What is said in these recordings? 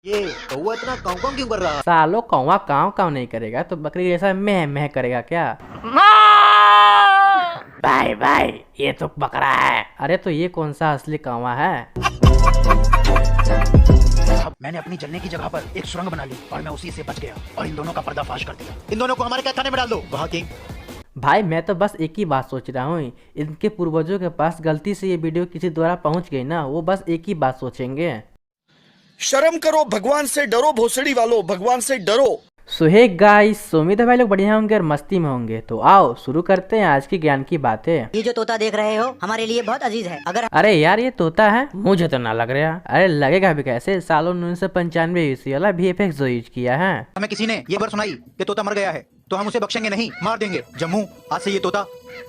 ये कौवा इतना काऊ काऊ क्यों कर रहा है? सालो कौवा काव काव नहीं करेगा तो बकरी जैसा मेह मेह करेगा क्या? भाई भाई ये तो बकरा है। अरे तो ये कौन सा असली कौवा है? अब मैंने अपनी जलने की जगह पर एक सुरंग बना ली और मैं उसी से बच गया और इन दोनों का पर्दाफाश कर दिया। इन दोनों को हमारे कैद खाने में डाल दो। वाह किंग, भाई मैं तो बस एक ही बात सोच रहा हूँ, इनके पूर्वजों के पास गलती से ये वीडियो किसी द्वारा पहुँच गई ना, वो बस एक ही बात सोचेंगे, शर्म करो, भगवान से डरो, भोसड़ी वालों, भगवान से डरो। सो हे गाइस, उम्मीद है भाई लोग बढ़िया होंगे और मस्ती में होंगे। तो आओ शुरू करते हैं आज की ज्ञान की बातें। ये जो तोता देख रहे हो हमारे लिए बहुत अजीज है। अगर अरे यार ये तोता है? मुझे तो ना लग रहा। अरे लगेगा भी कैसे, सालों 1995 ईस्वी वाला VFX जो यूज किया है। हमें किसी ने ये खबर सुनाई कि तोता मर गया है तो हम उसे बख्शेंगे नहीं, मार देंगे। जम्मू, आज से ये तोता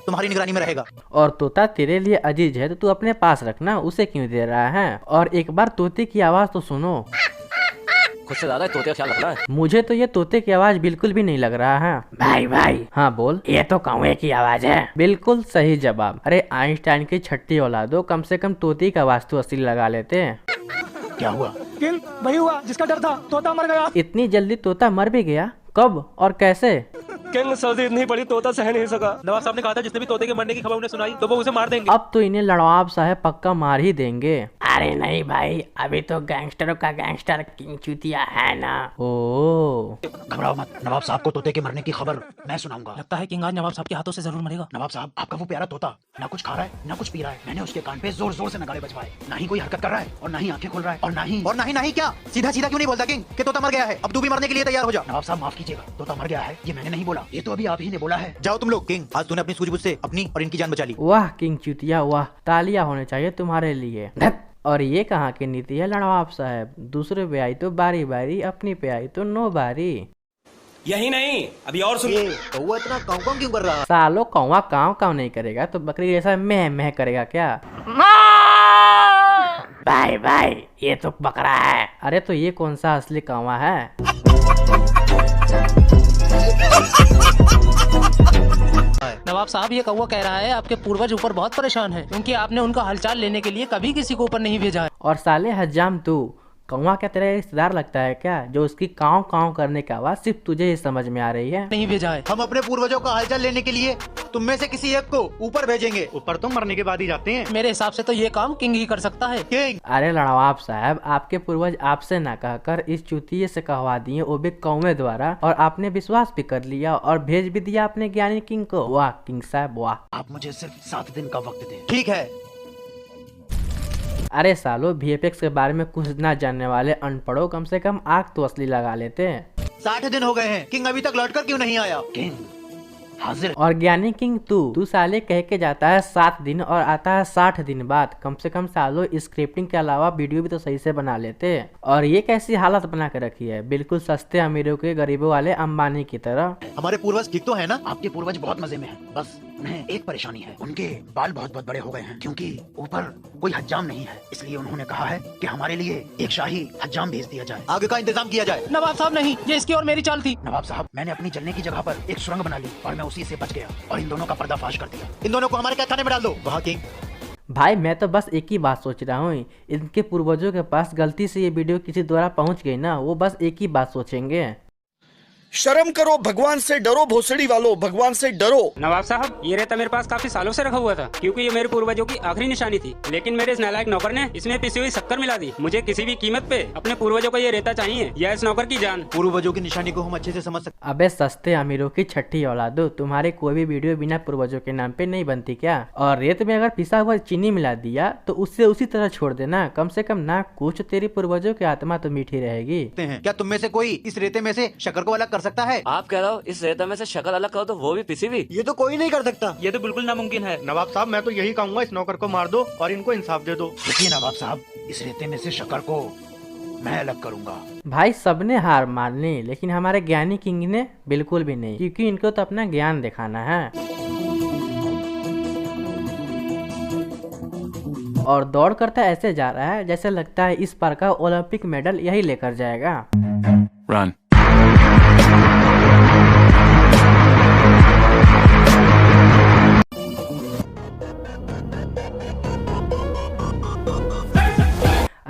तुम्हारी निगरानी में रहेगा। और तोता तेरे लिए अजीज है तो तू अपने पास रखना, उसे क्यों दे रहा है? और एक बार तोते की आवाज तो सुनो। खुद से ज्यादा तोते का ख्याल रखना है। मुझे तो ये तोते की आवाज बिल्कुल भी नहीं लग रहा है। भाई भाई हाँ बोल। ये तो कौवे की आवाज है। बिल्कुल सही जवाब। अरे आइंस्टाइन की छठी औलादो, कम से कम तोते का आवाज तो असली लगा लेते। क्या हुआ? किंग वही हुआ जिसका डर था, तोता मर गया। इतनी जल्दी तोता मर भी गया? कब और कैसे? किंग सर्दी इतनी बड़ी तोता सह नहीं सका। नवाब साहब ने कहा था जिसने भी तोते के मरने की खबर उन्हें सुनाई तो वो उसे मार देंगे। अब तो इन्हें लड़वाब साहब पक्का मार ही देंगे। अरे नहीं भाई, अभी तो गैंगस्टरों का गैंगस्टर किंग चूतिया है ना। ओ घबराओ मत, नवाब साहब को तोते के मरने की खबर मैं सुनाऊंगा। लगता है किंग आज नवाब साहब के हाथों से जरूर मरेगा। नवाब साहब, आपका वो प्यारा तोता ना कुछ खा रहा है ना कुछ पी रहा है। मैंने उसके कान पे जोर जोर से नगाड़े बजवाए, ना ही कोई हरकत कर रहा है और ना ही आंखें खोल रहा है और ना ही क्या सीधा सीधा क्यों नहीं बोलता किंग कि तोता मर गया है? अब तू भी मरने के लिए तैयार हो जा। नवाब साहब माफ कीजिएगा, तोता मर गया है ये मैंने नहीं बोला, ये तो अभी आप ही ने बोला है। जाओ तुम लोग। किंग, आज तूने अपनी सूझबूझ से अपनी और इनकी जान बचा ली। वाह किंग चूतिया वाह, तालियां होने चाहिए तुम्हारे लिए। और ये कहाँ की नीति है लड़वाब साहब? दूसरे पे आई तो बारी बारी, अपनी पे आई तो नो बारी। यही नहीं, अभी और सुन। ये कौवा इतना काऊ काऊ क्यों कर रहा है? सालो कौवा काव काव नहीं करेगा तो बकरी जैसा मेह मेह करेगा क्या? भाई भाई ये तो बकरा है। अरे तो ये कौन सा असली कौवा है? नवाब साहब ये कौवा कह रहा है आपके पूर्वज ऊपर बहुत परेशान है क्योंकि आपने उनका हालचाल लेने के लिए कभी किसी को ऊपर नहीं भेजा है। और साले हज्जाम तू कौवा क्या तेरा रिश्तेदार लगता है क्या, जो उसकी काव काव करने की आवाज सिर्फ तुझे ही समझ में आ रही है? नहीं भेजा है। हम अपने पूर्वजों का हालचाल लेने के लिए तुम में से किसी एक को ऊपर भेजेंगे। ऊपर तो मरने के बाद ही जाते हैं। मेरे हिसाब से तो ये काम किंग ही कर सकता है। किंग, अरे लड़वाब साहब, आपके पूर्वज आपसे ना कहकर इस चूतिये से कहवा दिए, वो भी कौवे द्वारा, और आपने विश्वास भी कर लिया और भेज भी दिया अपने ज्ञानी किंग को। वाह किंग साहब वाह। आप मुझे सिर्फ 7 दिन का वक्त दें। ठीक है। अरे सालो VFX के बारे में कुछ ना जानने वाले अनपढ़ो, कम से कम आग तो असली लगा लेते हैं। 60 दिन हो गए हैं, किंग अभी तक लौटकर क्यों नहीं आया? किंग हाजिर। और ज्ञानी किंग तू साले कह के जाता है 7 दिन और आता है 60 दिन बाद। कम से कम सालो स्क्रिप्टिंग के अलावा वीडियो भी तो सही से बना लेते। और ये कैसी हालत बना के रखी है, बिल्कुल सस्ते अमीरों के गरीबों वाले अंबानी की तरह। हमारे पूर्वज ठीक तो है ना? आपके पूर्वज बहुत मजे में हैं, बस उन्हें एक परेशानी है, उनके बाल बहुत बहुत बड़े हो गए हैं क्योंकि ऊपर कोई हज्जाम नहीं है। इसलिए उन्होंने कहा है कि हमारे लिए एक शाही हज्जाम भेज दिया जाए। आगे का इंतजाम किया जाए। नवाब साहब नहीं, ये इसकी और मेरी चाल थी। नवाब साहब, मैंने अपनी जलने की जगह पर एक सुरंग बना ली और मैं उसी से बच गया और इन दोनों का पर्दाफाश कर दिया। इन दोनों को हमारे कैद खाने में डाल दो। वाह किंग, भाई मैं तो बस एक ही बात सोच रहा हूँ, इनके पूर्वजों के पास गलती से ये वीडियो किसी द्वारा पहुँच गई ना, वो बस एक ही बात सोचेंगे, शर्म करो, भगवान से डरो, भोसड़ी वालों, भगवान से डरो। नवाब साहब, ये रेता मेरे पास काफी सालों से रखा हुआ था क्योंकि ये मेरे पूर्वजों की आखिरी निशानी थी, लेकिन मेरे इस नालायक नौकर ने इसमें पिसी हुई शक्कर मिला दी। मुझे किसी भी कीमत पे अपने पूर्वजों को ये रेता चाहिए या इस नौकर की जान। पूर्वजों की निशानी को हम अच्छे से समझ सकते। अबे सस्ते अमीरों की छठी औलादो, तुम्हारे कोई भी वीडियो बिना पूर्वजों के नाम पे नहीं बनती क्या? और रेत में अगर पिसा हुआ चीनी मिला दिया तो उससे उसी तरह छोड़ देना, कम से कम ना कुछ तेरी पूर्वजों की आत्मा तो मीठी रहेगी। हैं। क्या तुम में से कोई इस रेते में से शक्कर को अलग कर सकता है? आप कह रहे हो इस रेता में से शक्ल अलग करो तो वो भी पिसी हुई? ये तो कोई नहीं कर सकता। ये तो बिल्कुल नामुमकिन है। नवाब साहब, मैं तो यही कहूँगा, इस नौकर को मार दो और इनको इंसाफ दे दो। देखिए नवाब साहब, इस रेते में से शक्कर को मैं अलग करूंगा। भाई सबने हार मान ली, लेकिन हमारे ज्ञानी किंग ने बिल्कुल भी नहीं, क्योंकि इनको तो अपना ज्ञान दिखाना है। और दौड़ करता ऐसे जा रहा है जैसे लगता है इस बार का ओलंपिक मेडल यही लेकर जाएगा। रन।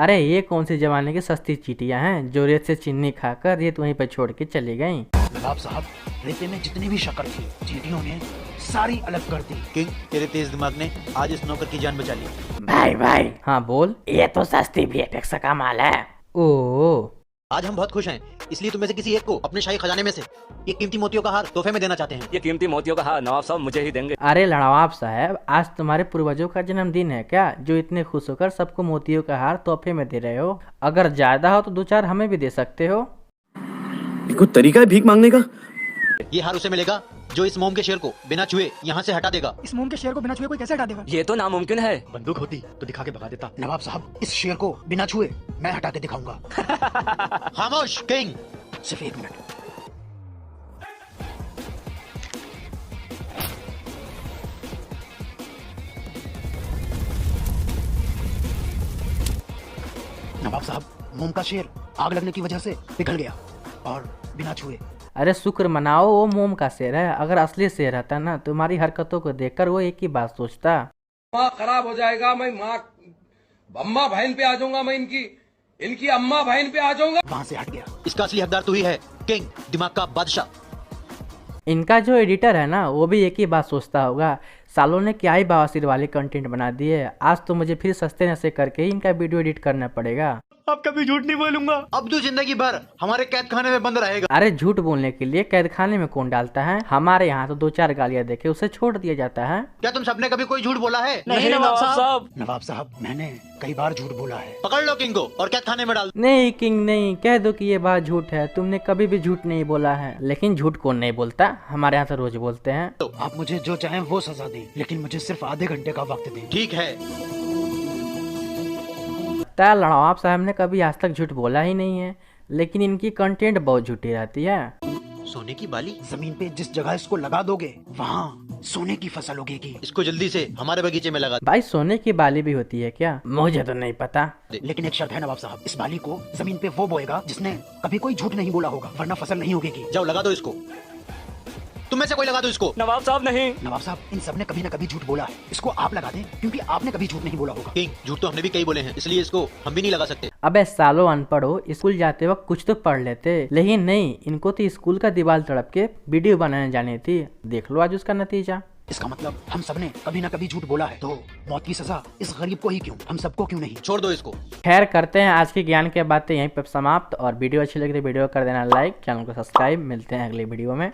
अरे ये कौन सी जमाने की सस्ती चीटियां हैं जो रेत से चीनी खाकर रेत वहीं पर छोड़ के चली गईं। नवाब साहब, रेते में जितनी भी शक्कर थी चींटियों ने सारी अलग कर दी। किंग, तेरे तेज दिमाग ने आज इस नौकर की जान बचा ली। भाई हाँ बोल। ये तो सस्ती VFX का माल है। ओ आज हम बहुत खुश हैं, इसलिए तुम में से किसी एक को अपने शाही खजाने में से ये कीमती मोतियों का हार तोहफे में देना चाहते हैं। ये कीमती मोतियों का हार नवाब साहब मुझे ही देंगे। अरे नवाब साहब, आज तुम्हारे पूर्वजों का जन्मदिन है क्या, जो इतने खुश होकर सबको मोतियों का हार तोहफे में दे रहे हो? अगर ज्यादा हो तो 2-4 हमें भी दे सकते हो। कोई तरीका है भीख मांगने का? ये हार उसे मिलेगा जो इस मोम के शेर को बिना छुए यहाँ से हटा देगा। इस मोम के शेर को बिना छुए कोई कैसे हटा देगा? ये तो नामुमकिन है। बंदूक होती तो दिखा के भगा देता। नवाब साहब, इस शेर को बिना छुए मैं हटा के दिखाऊंगा। खामोश किंग। सिर्फ 1 मिनट। नवाब साहब, मोम का शेर आग लगने की वजह से पिघल गया और बिना छुए। अरे शुक्र मनाओ वो मोम का शेर है, अगर असली शेर रहता ना तुम्हारी हरकतों को देखकर वो एक ही बात सोचता। माँ खराब हो जाएगा, मैं माँ अम्मा बहन पे आ जाऊंगा, मैं इनकी अम्मा बहन पे आ जाऊंगा। वहाँ से हट गया। इसका असली हकदार तू ही है किंग, दिमाग का बादशाह। इनका जो एडिटर है ना वो भी एक ही बात सोचता होगा, सालों ने क्या ही बवासीर वाले कंटेंट बना दिए, आज तो मुझे फिर सस्ते नशे करके ही इनका वीडियो एडिट करना पड़ेगा। अब कभी झूठ नहीं बोलूंगा। अब तू जिंदगी भर हमारे कैद खाने में बंद रहेगा। अरे झूठ बोलने के लिए कैद खाने में कौन डालता है? हमारे यहाँ तो 2-4 गालियाँ देके उसे छोड़ दिया जाता है। क्या तुम सबने कभी कोई झूठ बोला है? नहीं नवाब साहब। नवाब साहब, मैंने कई बार झूठ बोला है। पकड़ लो किंग को और कैद खाने में डाल। नहीं किंग नहीं, कह दो कि ये बात झूठ है, तुमने कभी भी झूठ नहीं बोला है। लेकिन झूठ कौन नहीं बोलता, हमारे यहाँ तो रोज बोलते हैं। आप मुझे जो चाहें वो सजा दें, लेकिन मुझे सिर्फ आधे घंटे का वक्त दें। ठीक है। ताया नवाब साहब ने कभी आज तक झूठ बोला ही नहीं है, लेकिन इनकी कंटेंट बहुत झूठी रहती है। सोने की बाली? जमीन पे जिस जगह इसको लगा दोगे वहाँ सोने की फसल उगेगी। इसको जल्दी से हमारे बगीचे में लगा। भाई सोने की बाली भी होती है क्या? मुझे तो नहीं पता। लेकिन एक शर्त है नवाब साहब, इस बाली को जमीन पे वो बोएगा जिसने कभी कोई झूठ नहीं बोला होगा, वरना फसल नहीं उगेगी। जाओ लगा दो इसको। तुम में से कोई लगा दो इसको। नवाब साहब नहीं। नवाब साहब, इन सब ने कभी न कभी झूठ बोला है, इसको आप लगा दें क्योंकि आपने कभी झूठ नहीं बोला होगा। किंग, झूठ तो हमने भी कई बोले हैं, इसलिए इसको हम भी नहीं लगा सकते। अबे सालों अनपढ़ हो, स्कूल जाते वक्त कुछ तो पढ़ लेते, लेकिन नहीं, इनको तो स्कूल का दीवार तड़प के वीडियो बनाने जानी थी। देख लो आज उसका नतीजा। इसका मतलब हम सबने कभी न कभी झूठ बोला है, तो मौत की सजा इस गरीब को ही क्यों, हम सबको क्यों नहीं? छोड़ दो इसको। खैर करते हैं आज की ज्ञान की बातें यहीं पर समाप्त, और वीडियो अच्छी लगी तो वीडियो कर देना लाइक, चैनल को सब्सक्राइब। मिलते हैं अगले वीडियो में।